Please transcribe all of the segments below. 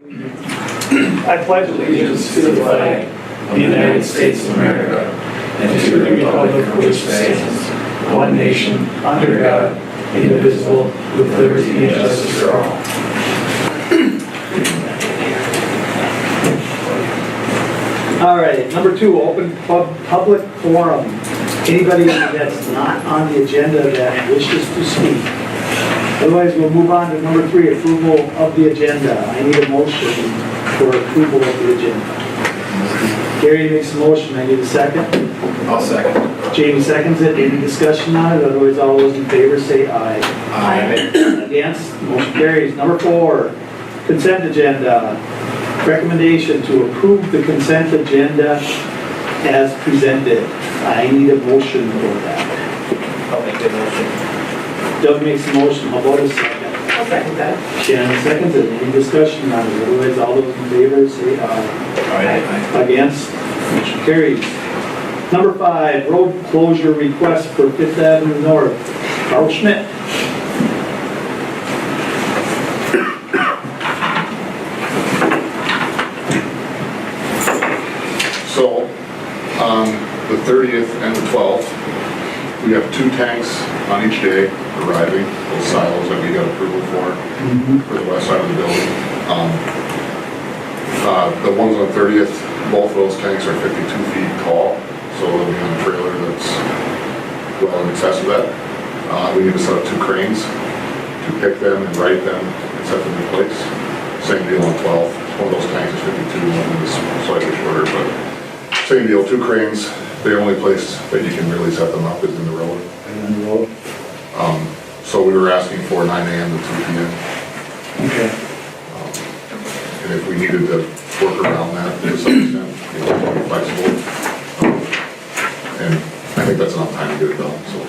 I pledge allegiance to the flag of the United States of America and to the republic for which it stands, one nation, under God, indivisible, with liberty and justice for all. All right, number 2, open public forum. Anybody that's not on the agenda that wishes to speak. Otherwise, we'll move on to number 3, approval of the agenda. I need a motion for approval of the agenda. Gary makes a motion, I need a second. I'll second. Jamie seconds it. Any discussion on it? Otherwise, all those in favor say aye. Aye. Against? Motion carries. Number 4, consent agenda. Recommendation to approve the consent agenda as presented. I need a motion for that. I'll make the motion. Doug makes a motion. How about a second? I'll second that. Shannon seconds it. Any discussion on it? Otherwise, all those in favor say aye. Against? Motion carries. Number 5, road closure request for 5th Avenue North. Carl Schmidt. So, on the 30th and the 12th, we have 2 tanks on each day arriving, those silos that we got approval for the west side of the building. The ones on 30th, both of those tanks are 52 feet tall, so they'll be on a trailer that's well in excess of that. We need to set up 2 cranes to pick them and right them and set them in place. Same deal on 12th. One of those tanks is 52, one is slightly shorter, but same deal, 2 cranes. The only place that you can really set them up is in the road. So we were asking for 9 a.m. to 2 p.m. Okay. And if we needed to work around that to some extent, be flexible. And I think that's enough time to get it done, so.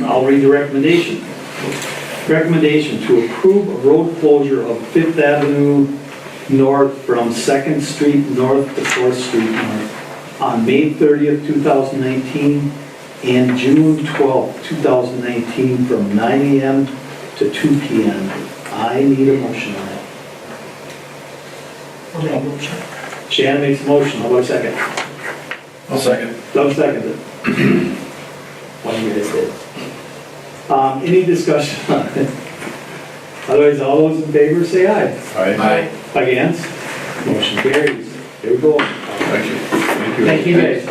I'll read the recommendation. Recommendation to approve a road closure of 5th Avenue North from 2nd Street North to 4th Street North on May 30th, 2019 and June 12th, 2019 from 9 a.m. to 2 p.m. I need a motion on that. I'll make a motion. Shannon makes a motion. How about a second? I'll second. Doug seconds it. One of you guys did. Any discussion on it? Otherwise, all those in favor say aye. Aye. Against? Motion carries. Here we go. Thank you. Thank you. Thank you, guys.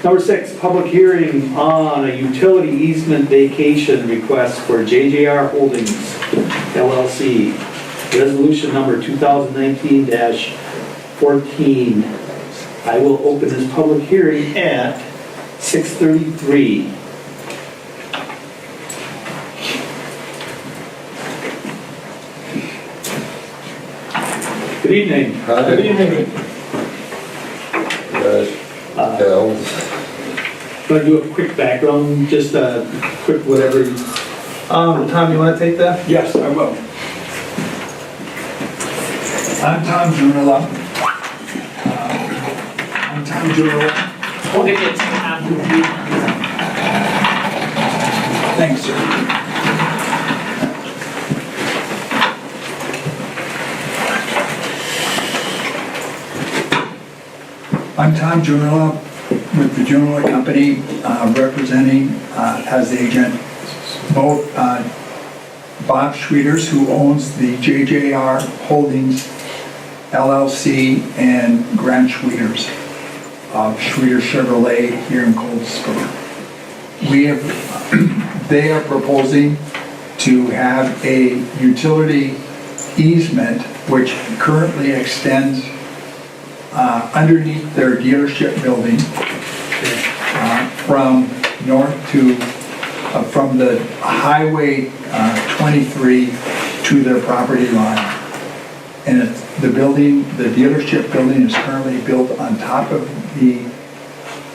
Number 6, public hearing on a utility easement vacation request for JJR Holdings LLC. Resolution number 2019-14. I will open this public hearing at 6:33. Good evening. Good evening. Want to do a quick background, just a quick whatever. Tom, you want to take that? Yes, I will. I'm Tom Junilla. Hold it, it's Thanks, sir. I'm Tom Junilla with the Junilla Company, representing as agent both Bob Schwieters, who owns the JJR Holdings LLC, and Grant Schwieters of Schwieters Chevrolet here in Cold Spur. They are proposing to have a utility easement which currently extends underneath their dealership building from north to, from the Highway 23 to their property line. And the dealership building is currently built on top of the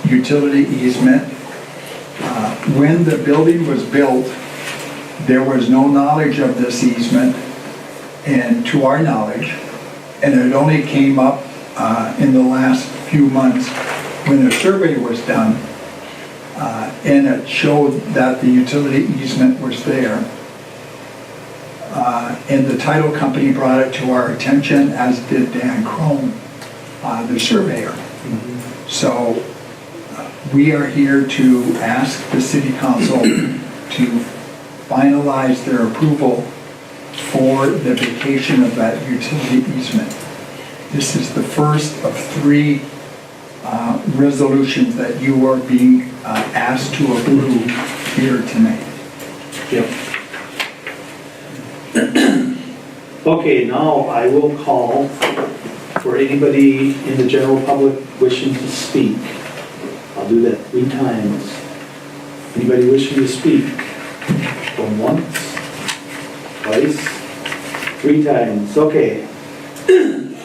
utility easement. When the building was built, there was no knowledge of this easement, and to our knowledge, and it only came up in the last few months when the survey was done, and it showed that the utility easement was there. And the title company brought it to our attention, as did Dan Crone, the surveyor. So we are here to ask the city council to finalize their approval for the vacation of that utility easement. This is the first of 3 resolutions that you are being asked to approve here tonight. Yep. Okay, now I will call for anybody in the general public wishing to speak. I'll do that 3 times. Anybody wishing to speak? Going once, twice, 3 times. Okay.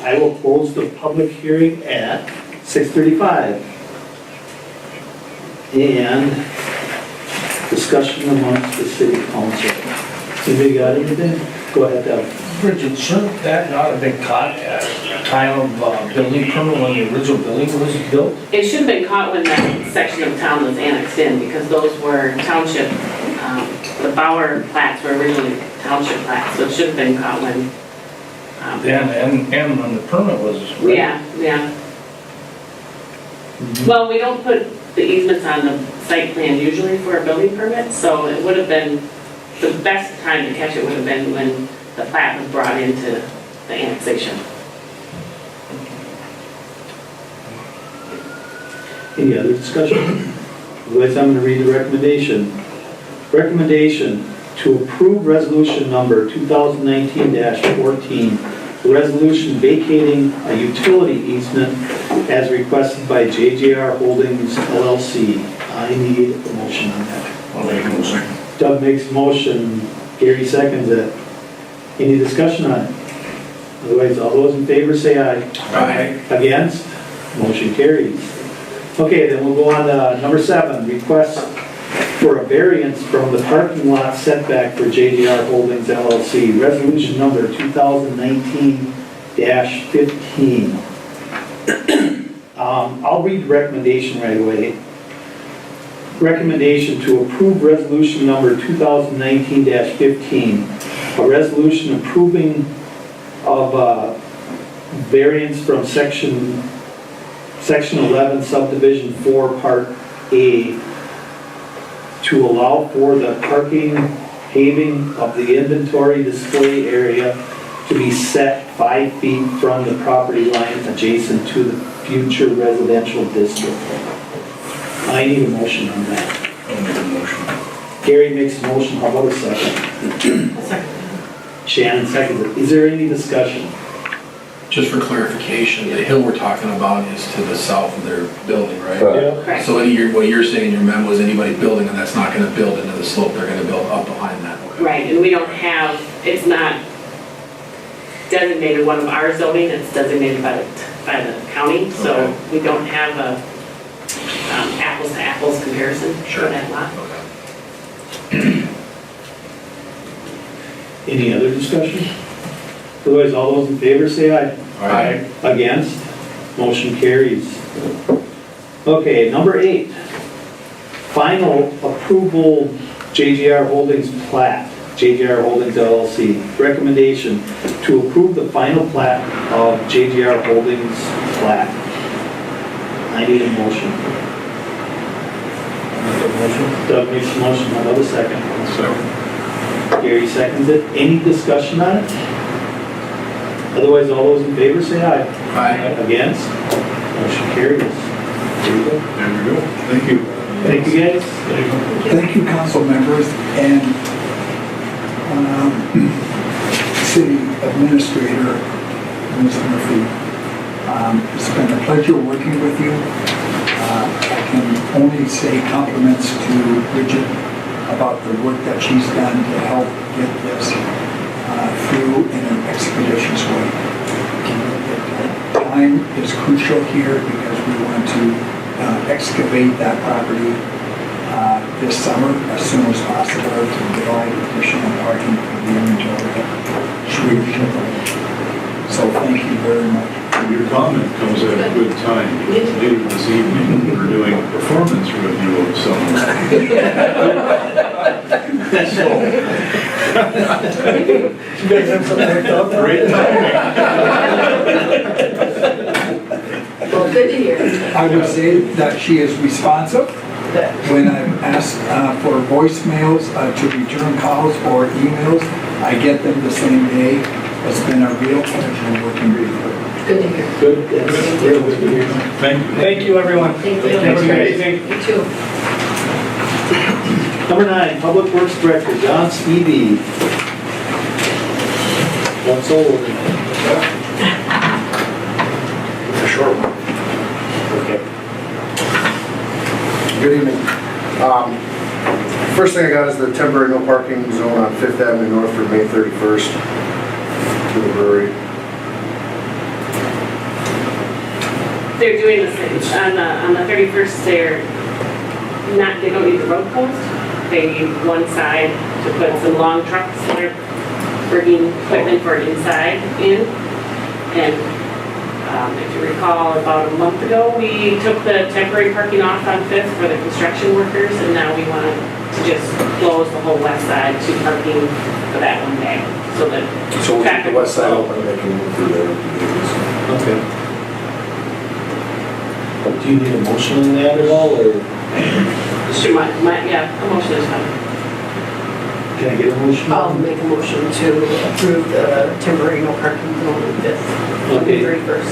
I will close the public hearing at 6:35. And discussion amongst the city council. Anybody got anything? Go ahead, Deb. Bridget, shouldn't that not have been caught at the time of building permit when the original building was built? It should have been caught when that section of town was annexed in, because those were township, the Bauer plats were originally township plats, so it should have been caught when. And when the permit was. Yeah. Well, we don't put the easements on the site plan usually for a building permit, so it would have been, the best time to catch it would have been when the plat was brought into the annexation. Any other discussion? Otherwise, I'm going to read the recommendation. Recommendation to approve resolution number 2019-14, a resolution vacating a utility easement as requested by JJR Holdings LLC. I need a motion on that. I'll make a motion. Doug makes a motion, Gary seconds it. Any discussion on it? Otherwise, all those in favor say aye. Aye. Against? Motion carries. Okay, then we'll go on to number 7, request for a variance from the parking lot setback for JDR Holdings LLC, resolution number 2019-15. I'll read the recommendation right away. Recommendation to approve resolution number 2019-15, a resolution approving of variance from section 11 subdivision 4 part A to allow for the parking paving of the inventory display area to be set 5 feet from the property line adjacent to the future residential district. I need a motion on that. I'll make a motion. Gary makes a motion, how about a second? Shannon seconds it. Is there any discussion? Just for clarification, the hill we're talking about is to the south of their building, right? Correct. So what you're saying in your memo is anybody building, and that's not gonna build into the slope, they're gonna build up behind that. Okay. Right, and we don't have, it's not designated one of our zoning, it's designated by the county, so Okay. we don't have a apples to apples comparison for Sure. that lot. Okay. Any other discussion? Otherwise, all those in favor say aye. Aye. Against? Motion carries. Okay, number 8. Final approval JGR Holdings plat, JGR Holdings LLC. Recommendation to approve the final plat of JGR Holdings plat. I need a motion. Doug makes a motion, another second. Gary seconds it. Any discussion on it? Otherwise, all those in favor say aye. Aye. Against? Motion carries. There you go. There we go. Thank you. Thank you, guys. Thank you, council members and city administrator, Ms. Murphy. It's been a pleasure working with you. I can only say compliments to Bridget about the work that she's done to help get this through in an expeditious way. Time is crucial here because we want to excavate that property this summer as soon as possible to provide additional parking for the inventory at Shreveport. So thank you very much. Your comment comes at a good time. Later this evening, we're doing a performance review of someone. You guys have something worked out? Great timing. Well, good to hear. I would say that she is responsive. When I'm asked for voicemails to return calls or emails, I get them the same day. It's been a real pleasure working with her. Good to hear. Good, yes, real good to hear. Thank you. Thank you, everyone. Thank you. Have a great evening. You too. Number 9, Public Works Director, John Stevie. Once over. A short one. Okay. Good evening. First thing I got is the temporary no parking zone on Fifth Avenue North for May 31st to the brewery. They're doing the same, on the 31st, they don't need the road closed. They need one side to put some long trucks that are bringing equipment for inside in. And if you recall, about a month ago, we took the temporary parking off on Fifth for the construction workers, and now we want to just close the whole west side to parking for that one day, so that So we'll keep traffic the west side will open, they can move through there. Okay. Do you need a motion on that at all, or? Sure, yeah, a motion is fine. Can I get a motion? I'll make a motion to approve the temporary no parking zone on Fifth, Okay. 31st.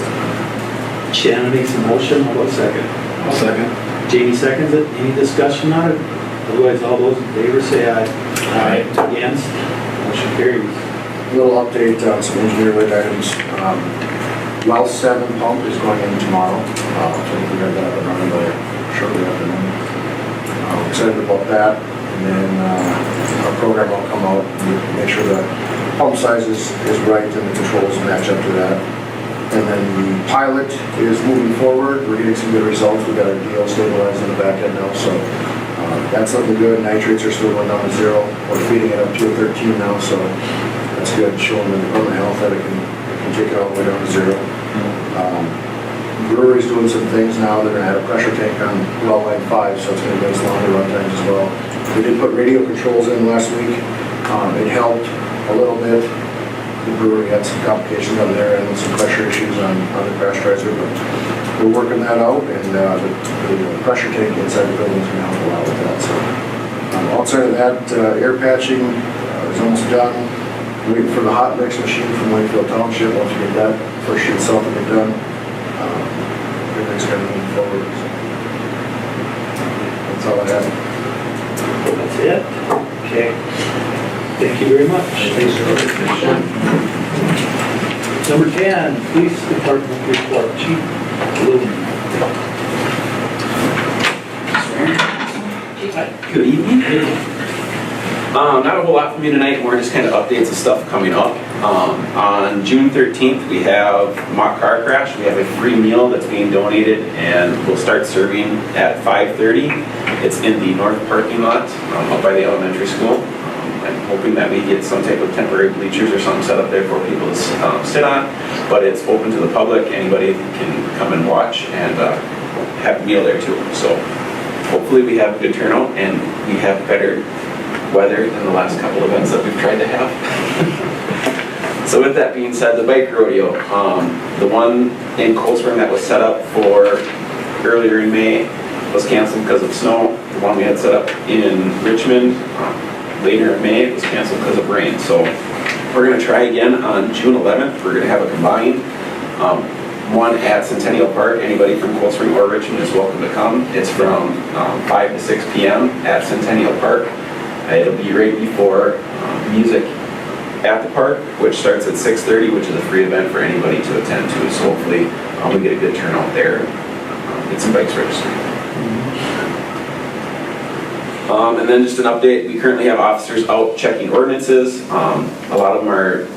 Shannon makes a motion, how about a second? I'll second. Jamie seconds it, any discussion on it? Otherwise, all those in favor say aye. Aye. Against? Motion carries. Little update on some engineer-related items. Well 7 pump is going in tomorrow. So we got that running by shortly afternoon. I'm excited about that. And then our program will come out and make sure the pump size is right and the controls match up to that. And then the pilot is moving forward. We're getting some good results. We've got our DL stabilized in the back end now, so that's looking good. Nitrates are still going down to 0. We're feeding it up to a 13 now, so that's good. Showing the Department of Health that it can take it all the way down to 0. Brewery's doing some things now. They're gonna add a pressure tank on well line 5, so it's gonna give us longer run times as well. We did put radio controls in last week. It helped a little bit. The brewery had some complications on there and some pressure issues on the crash riser, but we're working that out, and the pressure tank inside the building is gonna help a lot with that. So outside of that, air patching is almost done. Waiting for the hot mix machine from Wakefield Township. Once we get that first sheet itself to get done, everything's kind of moving forward. So that's all I have. That's it? Okay. Thank you very much. Number 10, Police Department report, Chief Bloom. Good evening. Not a whole lot from me tonight, more just kind of updates of stuff coming up. On June 13th, we have mock car crash. We have a free meal that's being donated, and we'll start serving at 5:30. It's in the north parking lot up by the elementary school. I'm hoping that we get some type of temporary bleachers or something set up there for people to sit on, but it's open to the public. Anybody can come and watch and have a meal there too. So hopefully we have a good turnout and we have better weather than the last couple events that we've tried to have. So with that being said, the bike rodeo, the one in Cold Spring that was set up for earlier in May was canceled because of snow. The one we had set up in Richmond later in May was canceled because of rain. So we're going to try again on June 11th. We're going to have a combined one at Centennial Park. Anybody from Cold Spring or Richmond is welcome to come. It's from 5 to 6 p.m. at Centennial Park. It'll be right before music at the park, which starts at 6:30, which is a free event for anybody to attend to. So hopefully we get a good turnout there. Get some bikes registered. And then just an update, we currently have officers out checking ordinances. A lot of them are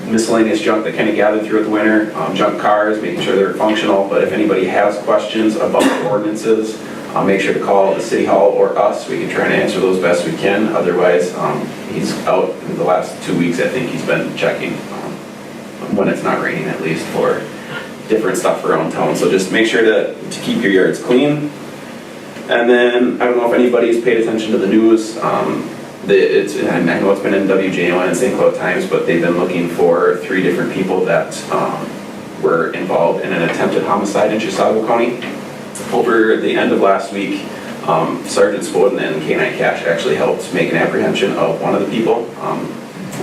miscellaneous junk that kind of gathered throughout the winter, junk cars, making sure they're functional. But if anybody has questions about the ordinances, make sure to call the City Hall or us. We can try and answer those best we can. Otherwise, he's out in the last 2 weeks. I think he's been checking when it's not raining, at least, for different stuff around town. So just make sure to keep your yards clean. And then, I don't know if anybody's paid attention to the news. I know it's been in WJON and St. Cloud Times, but they've been looking for 3 different people that were involved in an attempted homicide in Chisago County. Over the end of last week, Sergeant Spoden and K-9 Cash actually helped make an apprehension of one of the people.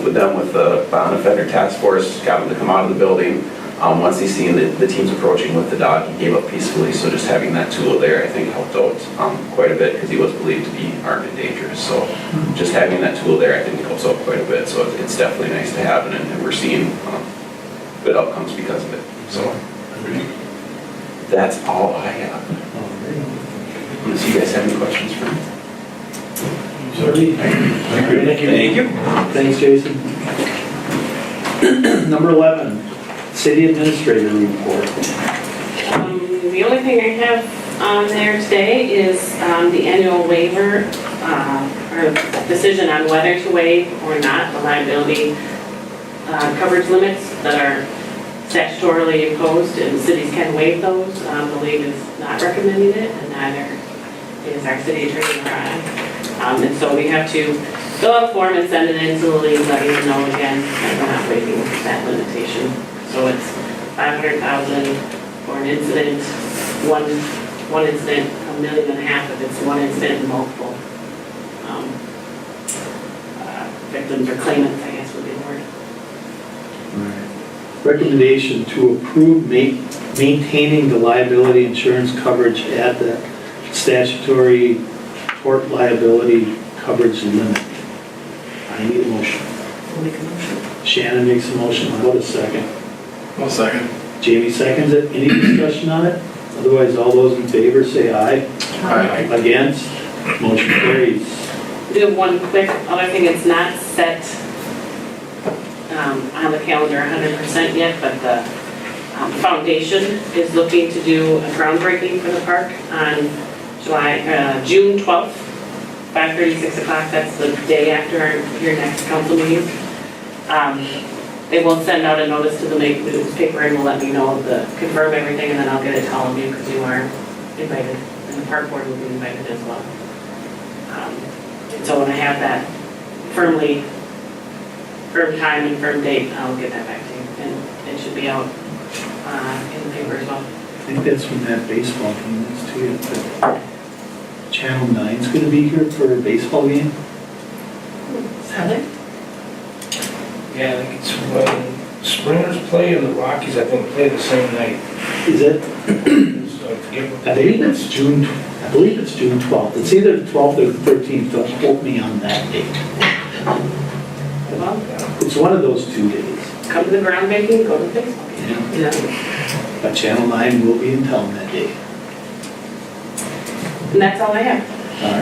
With the Bond Offender Task Force, got him to come out of the building. Once he seen the teams approaching with the dog, he gave up peacefully. So just having that tool there, I think, helped out quite a bit because he was believed to be armed and dangerous. So just having that tool there, I think, helps out quite a bit. So it's definitely nice to have, and we're seeing good outcomes because of it. So that's all I have. Unless you guys have any questions for me. Thank you. Thanks, Jason. Number 11, city administrator report. The only thing I have on there today is the annual waiver, or decision on whether to waive or not the liability coverage limits that are statutorily imposed, and cities can waive those. The league is not recommending it, and neither is our city attorney or I. And so we have to fill out a form and send it in to the league, letting them know again that we're not waiving that limitation. So it's $500,000 for an incident, one incident, $1.5 million if it's one incident and multiple victims or claimants, I guess would be the word. Recommendation to approve maintaining the liability insurance coverage at the statutory tort liability coverage limit. I need a motion. I'll make a motion. Shannon makes a motion. How about a second? One second. Jamie seconds it. Any discussion on it? Otherwise, all those in favor say aye. Aye. Against? Motion carries. Do one quick other thing, it's not set on the calendar 100% yet, but the foundation is looking to do a groundbreaking for the park on June 12th, 5:30, 6 o'clock. That's the day after your next council meeting. They will send out a notice to the newspaper and will let me know, confirm everything, and then I'll get it to all of you because you are invited, and the park board will be invited as well. And so when I have that firm time and firm date, I'll get that back to you, and it should be out in the paper as well. I think that's when that baseball game is too. Channel 9's going to be here for a baseball game. Heather? Yeah, I think it's when Springers play and the Rockies, I think, play the same night. Is it? I forget what I believe it's June 12th. It's either the 12th or the 13th. Don't quote me on that date. Well, It's one of those 2 days. come to the groundbreaking, go to the baseball game. Yeah. But Channel 9 will be in town that day. And that's all I have. All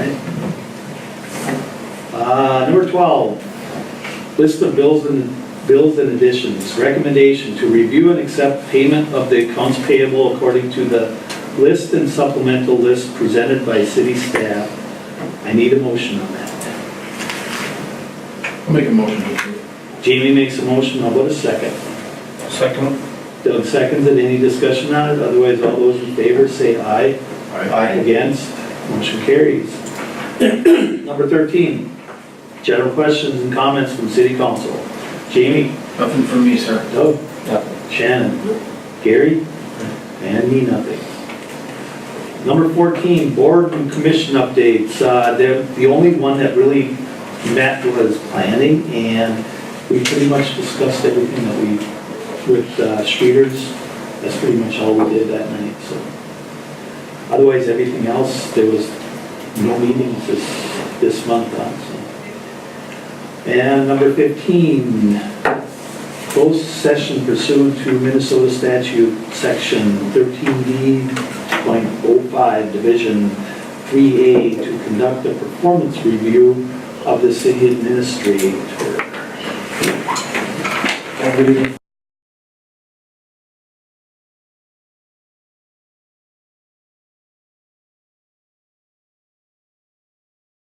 right. Number 12, list of bills and additions. Recommendation to review and accept payment of the accounts payable according to the list and supplemental list presented by city staff. I need a motion on that. I'll make a motion to approve. Jamie makes a motion. How about a second? Second. Doug seconds it. Any discussion on it? Otherwise, all those in favor say aye. Aye. Against? Motion carries. Number 13, general questions and comments from city council. Jamie? Nothing from me, sir. Doug? Shannon? Gary? And me, nothing. Number 14, board and commission updates. The only one that really met was planning, and we pretty much discussed everything that with Streeters. That's pretty much all we did that night, so. Otherwise, everything else, there was no meetings this month, so. And number 15, closed session pursuant to Minnesota statute section 13D.05, division 3A, to conduct a performance review of the city administrator.